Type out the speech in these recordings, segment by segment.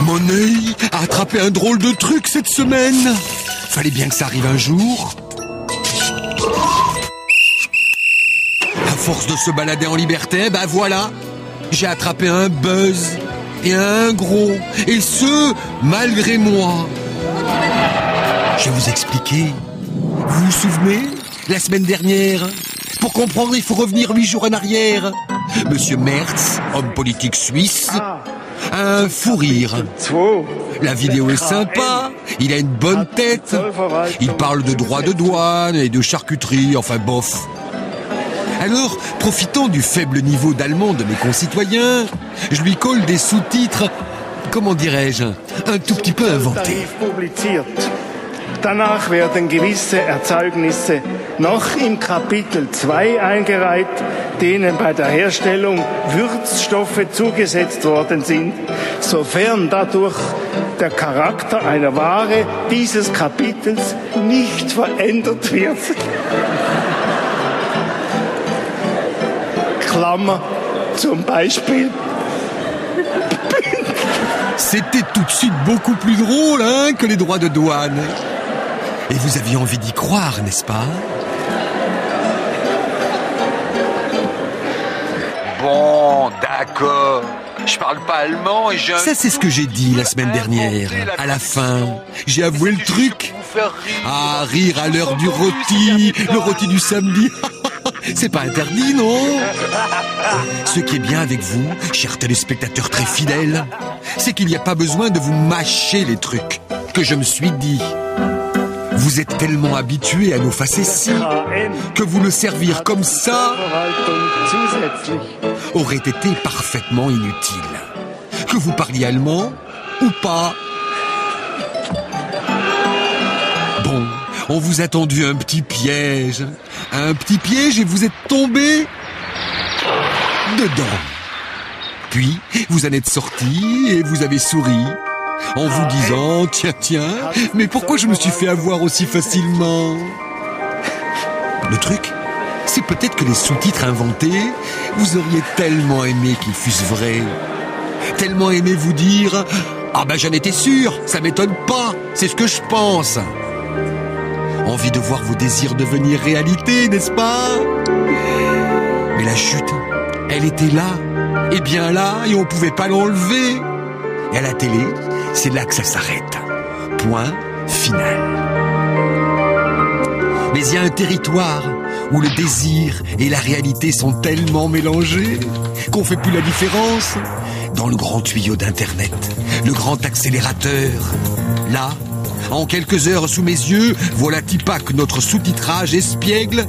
Mon œil a attrapé un drôle de truc cette semaine. Fallait bien que ça arrive un jour. À force de se balader en liberté, ben voilà, j'ai attrapé un buzz et un gros, et ce, malgré moi. Je vais vous expliquer. Vous vous souvenez, la semaine dernière, pour comprendre, il faut revenir 8 jours en arrière. Monsieur Merz, homme politique suisse, a un fou rire. La vidéo est sympa, il a une bonne tête. Il parle de droits de douane et de charcuterie, enfin bof. Alors, profitant du faible niveau d'allemand de mes concitoyens, je lui colle des sous-titres, comment dirais-je, un tout petit peu inventés. Danach werden gewisse Erzeugnisse noch im Kapitel 2 eingereiht, denen bei der Herstellung Würzstoffe zugesetzt worden sind, sofern dadurch der Charakter einer Ware dieses Kapitels nicht verändert wird. Klammer, zum Beispiel. C'était tout de suite beaucoup plus drôle, hein, que les droits de douane. Et vous aviez envie d'y croire, n'est-ce pas? Bon, d'accord. Je parle pas allemand et j'ai... Ça, c'est ce que j'ai dit la semaine dernière. À la fin, j'ai avoué le truc. Ah, rire à l'heure du rôti, le rôti du samedi. C'est pas interdit, non? Ce qui est bien avec vous, chers téléspectateurs très fidèles, c'est qu'il n'y a pas besoin de vous mâcher les trucs que je me suis dit. Vous êtes tellement habitués à nos facéties que vous le servir comme ça aurait été parfaitement inutile. Que vous parliez allemand ou pas. Bon, on vous a tendu un petit piège. Un petit piège et vous êtes tombé dedans. Puis, vous en êtes sorti et vous avez souri. En vous disant, tiens, mais pourquoi je me suis fait avoir aussi facilement? Le truc, c'est peut-être que les sous-titres inventés, vous auriez tellement aimé qu'ils fussent vrais. Tellement aimé vous dire, ah ben j'en étais sûr, ça m'étonne pas, c'est ce que je pense. Envie de voir vos désirs devenir réalité, n'est-ce pas? Mais la chute, elle était là, et bien là, et on pouvait pas l'enlever. Et à la télé, c'est là que ça s'arrête. Point final. Mais il y a un territoire où le désir et la réalité sont tellement mélangés qu'on fait plus la différence. Dans le grand tuyau d'Internet, le grand accélérateur. Là, en quelques heures sous mes yeux, voilà Tipac, notre sous-titrage espiègle.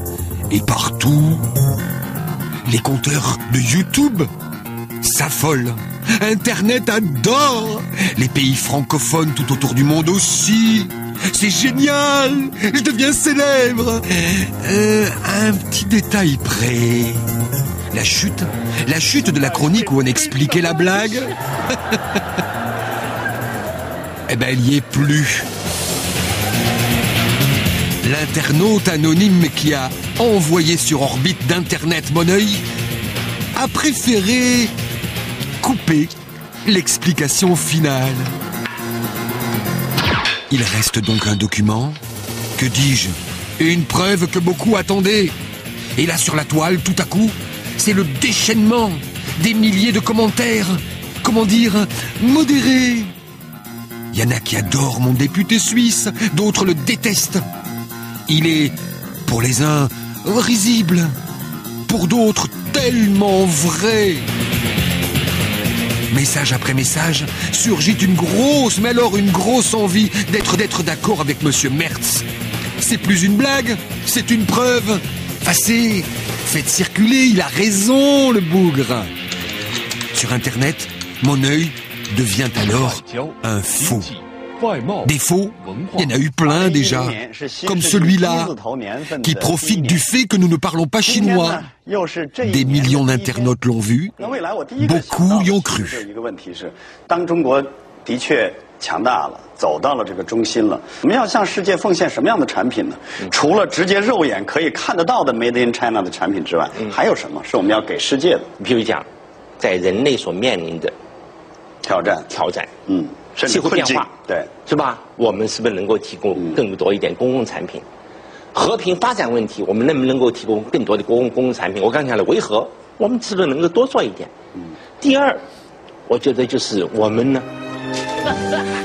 Et partout, les compteurs de YouTube s'affolent. Internet adore. Les pays francophones tout autour du monde aussi. C'est génial. Je deviens célèbre. Un petit détail près. La chute de la chronique où on expliquait la blague. Eh ben, elle y est plus. L'internaute anonyme qui a envoyé sur orbite d'Internet mon œil a préféré couper l'explication finale. Il reste donc un document, que dis-je, une preuve que beaucoup attendaient. Et là sur la toile, tout à coup, c'est le déchaînement des milliers de commentaires, comment dire, modérés. Il y en a qui adorent mon député suisse, d'autres le détestent. Il est, pour les uns, risible, pour d'autres, tellement vrai. Message après message, surgit une grosse, mais alors une grosse envie d'être d'accord avec Monsieur Merz. C'est plus une blague, c'est une preuve. Facez, faites circuler, il a raison, le bougre. Sur Internet, mon œil devient alors un faux. Des faux, il y en a eu plein déjà, comme celui-là, qui profite du fait que nous ne parlons pas chinois. Des millions d'internautes l'ont vu, beaucoup y ont cru. 强大了，走到了这个中心了。我们要向世界奉献什么样的产品呢？除了直接肉眼可以看得到的 Made in China 的产品之外，还有什么是我们要给世界的？比如讲，在人类所面临的挑战，气候变化，对，是吧？我们是不是能够提供更多一点公共产品？和平发展问题，我们能不能够提供更多的公共产品？我刚才讲了维和，我们是不是能够多做一点？第二，我觉得就是我们呢。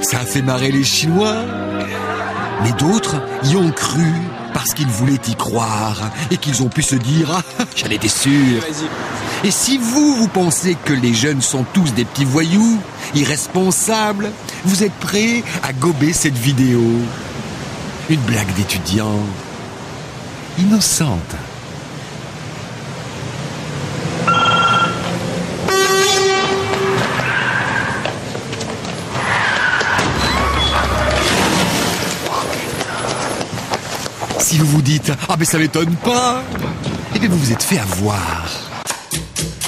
Ça a fait marrer les Chinois. Mais d'autres y ont cru parce qu'ils voulaient y croire et qu'ils ont pu se dire « Ah, j'en étais sûr ». Et si vous pensez que les jeunes sont tous des petits voyous, irresponsables, vous êtes prêts à gober cette vidéo. Une blague d'étudiant, innocente. Si vous vous dites « Ah mais ça m'étonne pas !» Eh bien vous vous êtes fait avoir.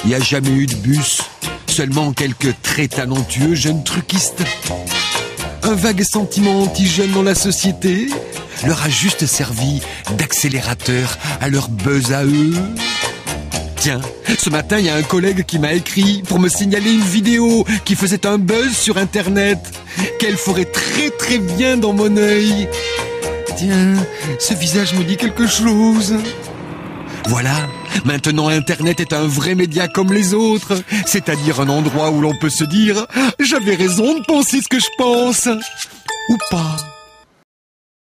Il n'y a jamais eu de bus, seulement quelques très talentueux jeunes truquistes. Un vague sentiment anti-jeune dans la société leur a juste servi d'accélérateur à leur buzz à eux. Tiens, ce matin, il y a un collègue qui m'a écrit pour me signaler une vidéo qui faisait un buzz sur Internet, qu'elle ferait très très bien dans mon œil. Tiens, ce visage me dit quelque chose. Voilà, maintenant Internet est un vrai média comme les autres, c'est-à-dire un endroit où l'on peut se dire « J'avais raison de penser ce que je pense » ou pas.